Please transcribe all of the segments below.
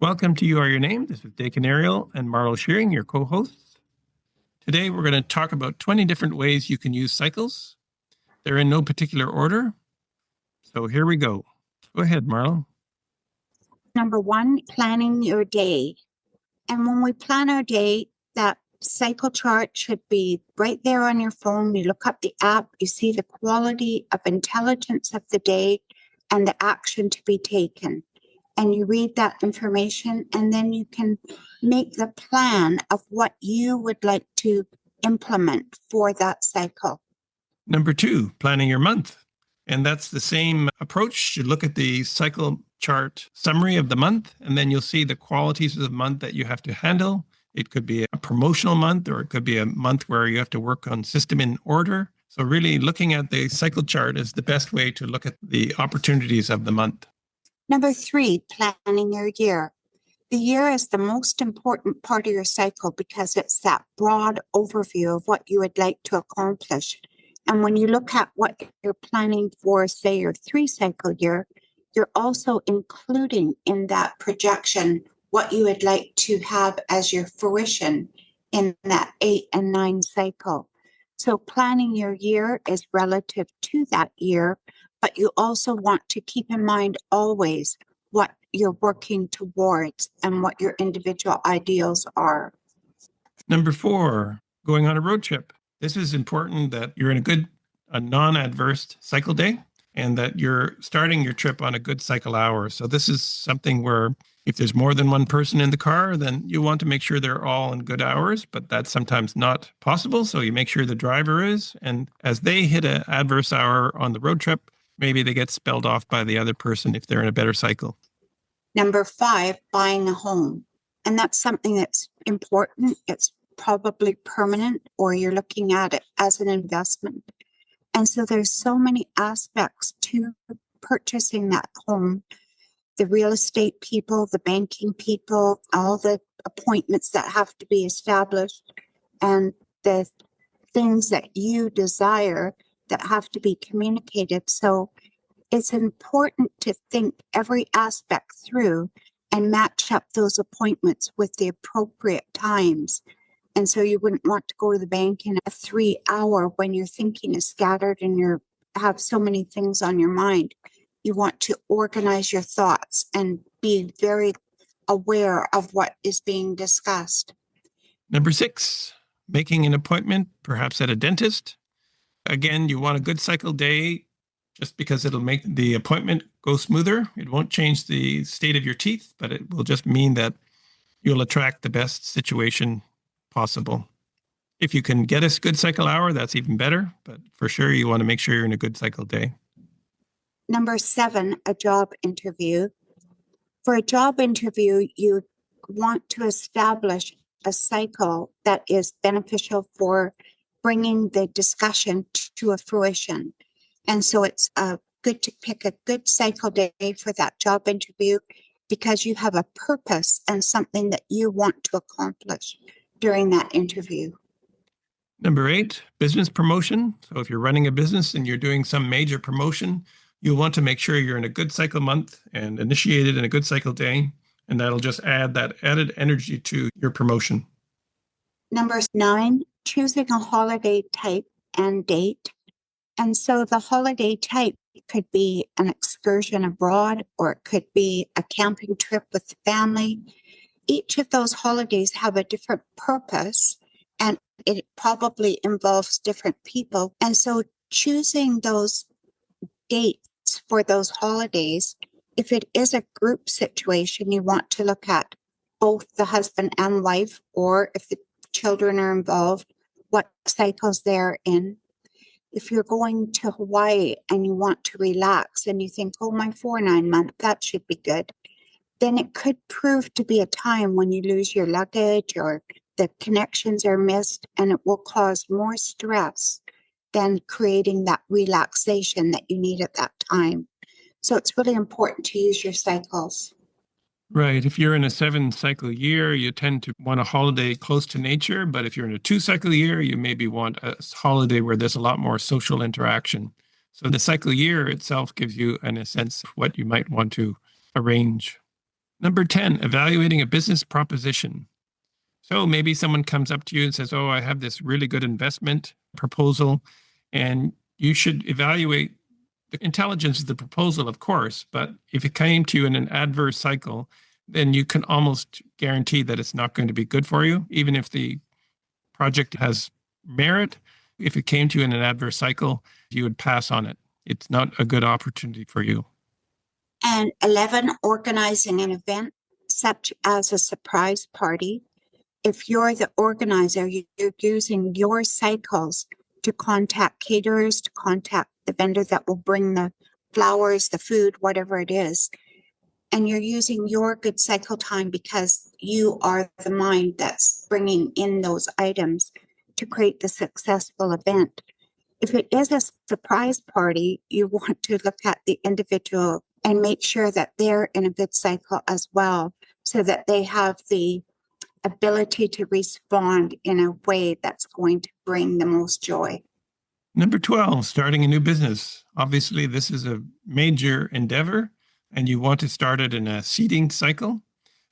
Welcome to You Are Your Name. This is Daken Ariel and Marlowe Shearing, your co-hosts. Today we're going to talk about 20 different ways you can use cycles. They're in no particular order. So here we go. Go ahead, Marlowe. Number one, planning your day. And when we plan our day, that cycle chart should be right there on your phone. You look up the app, you see the quality of intelligence of the day and the action to be taken. And you read that information, and then you can make the plan of what you would like to implement for that cycle. Number two, planning your month. And that's the same approach. You look at the cycle chart summary of the month, and then you'll see the qualities of the month that you have to handle. It could be a promotional month, or it could be a month where you have to work on system in order. So really looking at the cycle chart is the best way to look at the opportunities of the month. Number three, planning your year. The year is the most important part of your cycle because it's that broad overview of what you would like to accomplish. And when you look at what you're planning for, say, your 3-cycle year, you're also including in that projection what you would like to have as your fruition in that 8 and 9 cycle. So planning your year is relative to that year, but you also want to keep in mind always what you're working towards and what your individual ideals are. Number four, going on a road trip. This is important that you're in a non-adverse cycle day and that you're starting your trip on a good cycle hour. So this is something where if there's more than one person in the car, then you want to make sure they're all in good hours, but that's sometimes not possible. So you make sure the driver is, and as they hit an adverse hour on the road trip, maybe they get spelled off by the other person if they're in a better cycle. Number five, buying a home. And that's something that's important. It's probably permanent, or you're looking at it as an investment. And so there's so many aspects to purchasing that home. The real estate people, the banking people, all the appointments that have to be established, and the things that you desire that have to be communicated. So it's important to think every aspect through and match up those appointments with the appropriate times. And so you wouldn't want to go to the bank in a 3-hour when your thinking is scattered and you have so many things on your mind. You want to organize your thoughts and be very aware of what is being discussed. Number six, making an appointment, perhaps at a dentist. Again, you want a good cycle day just because it'll make the appointment go smoother. It won't change the state of your teeth, but it will just mean that you'll attract the best situation possible. If you can get a good cycle hour, that's even better, but for sure you want to make sure you're in a good cycle day. Number seven, a job interview. For a job interview, you want to establish a cycle that is beneficial for bringing the discussion to a fruition. And so it's good to pick a good cycle day for that job interview because you have a purpose and something that you want to accomplish during that interview. Number eight, business promotion. So if you're running a business and you're doing some major promotion, you'll want to make sure you're in a good cycle month and initiated in a good cycle day, and that'll just add that added energy to your promotion. Number 9, choosing a holiday type and date. And so the holiday type could be an excursion abroad, or it could be a camping trip with the family. Each of those holidays have a different purpose, and it probably involves different people. And so choosing those dates for those holidays, if it is a group situation, you want to look at both the husband and wife, or if the children are involved, what cycles they're in. If you're going to Hawaii and you want to relax and you think, oh, my 4-9 month, that should be good, then it could prove to be a time when you lose your luggage or the connections are missed, and it will cause more stress than creating that relaxation that you need at that time. So it's really important to use your cycles. Right. If you're in a 7-cycle year, you tend to want a holiday close to nature. But if you're in a 2-cycle year, you maybe want a holiday where there's a lot more social interaction. So the cycle year itself gives you, in a sense, what you might want to arrange. Number 10, evaluating a business proposition. So maybe someone comes up to you and says, oh, I have this really good investment proposal, and you should evaluate the intelligence of the proposal, of course, but if it came to you in an adverse cycle, then you can almost guarantee that it's not going to be good for you, even if the project has merit. If it came to you in an adverse cycle, you would pass on it. It's not a good opportunity for you. And 11, organizing an event such as a surprise party. If you're the organizer, you're using your cycles to contact caterers, to contact the vendor that will bring the flowers, the food, whatever it is. And you're using your good cycle time because you are the mind that's bringing in those items to create the successful event. If it is a surprise party, you want to look at the individual and make sure that they're in a good cycle as well, so that they have the ability to respond in a way that's going to bring the most joy. Number 12, starting a new business. Obviously, this is a major endeavor, and you want to start it in a seeding cycle.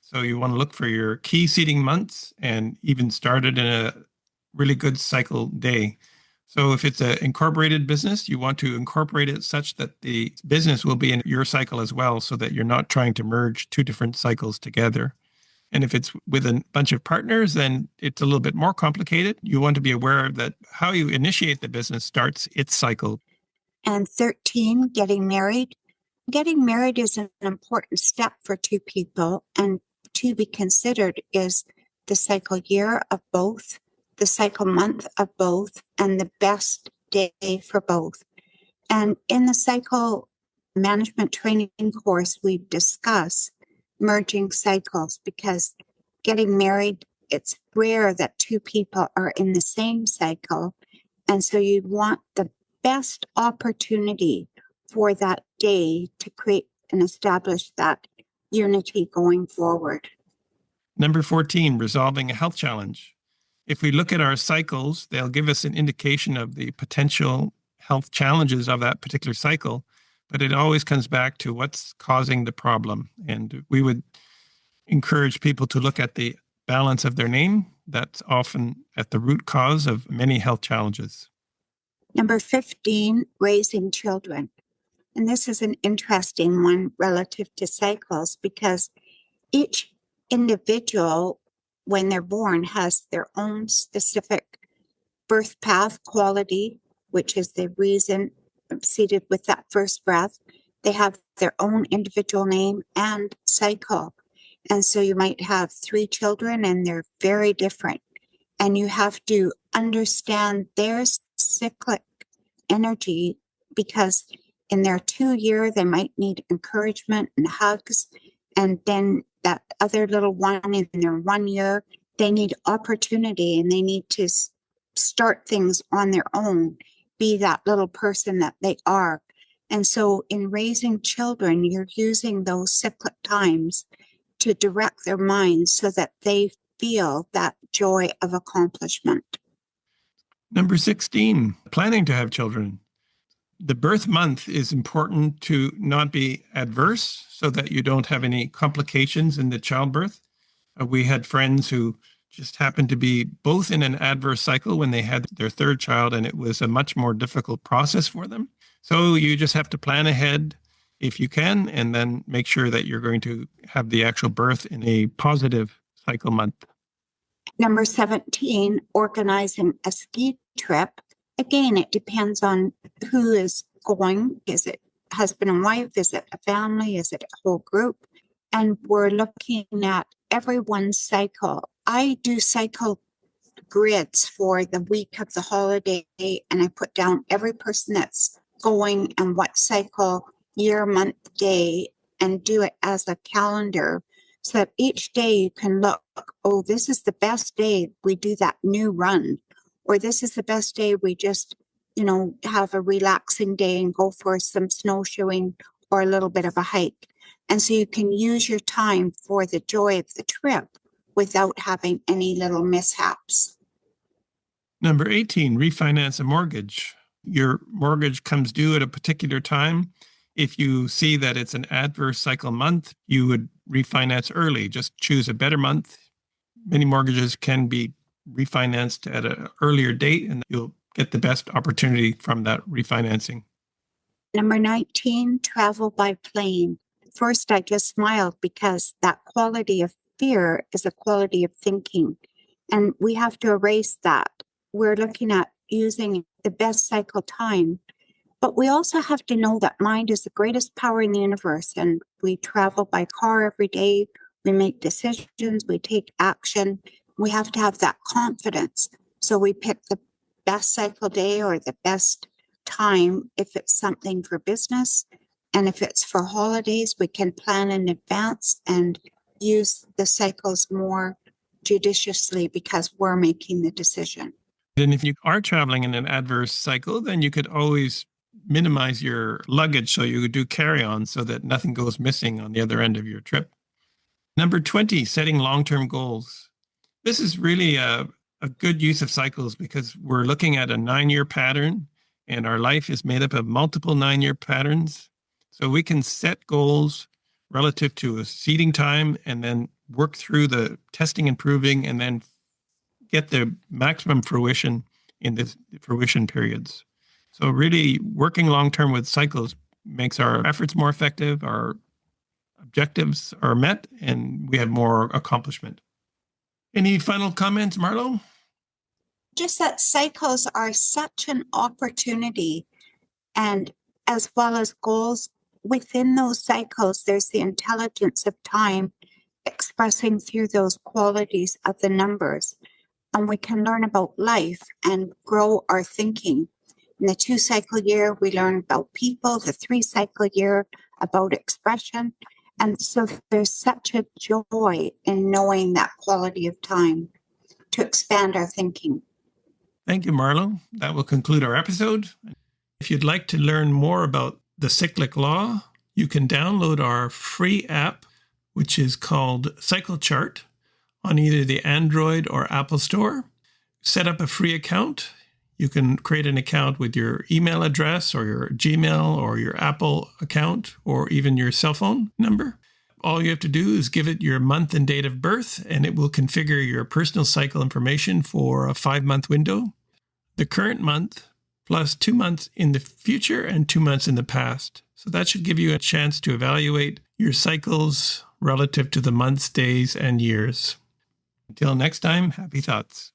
So you want to look for your key seeding months and even start it in a really good cycle day. So if it's an incorporated business, you want to incorporate it such that the business will be in your cycle as well, so that you're not trying to merge two different cycles together. And if it's with a bunch of partners, then it's a little bit more complicated. You want to be aware that how you initiate the business starts its cycle. And 13, getting married. Getting married is an important step for two people, and to be considered is the cycle year of both, the cycle month of both, and the best day for both. And in the cycle management training course, we discuss merging cycles, because getting married, it's rare that two people are in the same cycle. And so you want the best opportunity for that day to create and establish that unity going forward. Number 14, resolving a health challenge. If we look at our cycles, they'll give us an indication of the potential health challenges of that particular cycle, but it always comes back to what's causing the problem. And we would encourage people to look at the balance of their name. That's often at the root cause of many health challenges. Number 15, raising children. And this is an interesting one relative to cycles, because each individual, when they're born, has their own specific birth path quality, which is the reason seated with that first breath. They have their own individual name and cycle. And so you might have 3 children and they're very different. And you have to understand their cyclic energy, because in their 2 year, they might need encouragement and hugs. And then that other little one in their 1 year, they need opportunity and they need to start things on their own, be that little person that they are. And so in raising children, you're using those cyclic times to direct their minds so that they feel that joy of accomplishment. Number 16, planning to have children. The birth month is important to not be adverse so that you don't have any complications in the childbirth. We had friends who just happened to be both in an adverse cycle when they had their third child, and it was a much more difficult process for them. So you just have to plan ahead if you can, and then make sure that you're going to have the actual birth in a positive cycle month. Number 17, organizing a ski trip. Again, it depends on who is going. Is it husband and wife? Is it a family? Is it a whole group? And we're looking at everyone's cycle. I do cycle grids for the week of the holiday, and I put down every person that's going and what cycle, year, month, day, and do it as a calendar, so that each day you can look, oh, this is the best day we do that new run, or this is the best day we just, have a relaxing day and go for some snowshoeing or a little bit of a hike. And so you can use your time for the joy of the trip without having any little mishaps. Number 18, refinance a mortgage. Your mortgage comes due at a particular time. If you see that it's an adverse cycle month, you would refinance early. Just choose a better month. Many mortgages can be refinanced at an earlier date, and you'll get the best opportunity from that refinancing. Number 19, travel by plane. First, I just smiled because that quality of fear is a quality of thinking, and we have to erase that. We're looking at using the best cycle time, but we also have to know that mind is the greatest power in the universe, and we travel by car every day. We make decisions, we take action. We have to have that confidence. So we pick the best cycle day or the best time if it's something for business. And if it's for holidays, we can plan in advance and use the cycles more judiciously because we're making the decision. And if you are traveling in an adverse cycle, then you could always minimize your luggage so you could do carry-on so that nothing goes missing on the other end of your trip. Number 20, setting long-term goals. This is really a good use of cycles because we're looking at a 9-year pattern and our life is made up of multiple 9-year patterns. So we can set goals relative to a seeding time and then work through the testing and proving and then get the maximum fruition in the fruition periods. So really working long-term with cycles makes our efforts more effective, our objectives are met, and we have more accomplishment. Any final comments, Marlowe? Just that cycles are such an opportunity, and as well as goals within those cycles, there's the intelligence of time expressing through those qualities of the numbers. And we can learn about life and grow our thinking. In the 2-cycle year, we learn about people, the 3-cycle year about expression. And so there's such a joy in knowing that quality of time to expand our thinking. Thank you, Marlowe. That will conclude our episode. If you'd like to learn more about the Cyclic Law, you can download our free app, which is called Cycle Chart, on either the Android or Apple Store. Set up a free account. You can create an account with your email address or your Gmail or your Apple account or even your cell phone number. All you have to do is give it your month and date of birth, and it will configure your personal cycle information for a 5-month window. The current month plus 2 months in the future and 2 months in the past. So that should give you a chance to evaluate your cycles relative to the months, days, and years. Until next time, happy thoughts.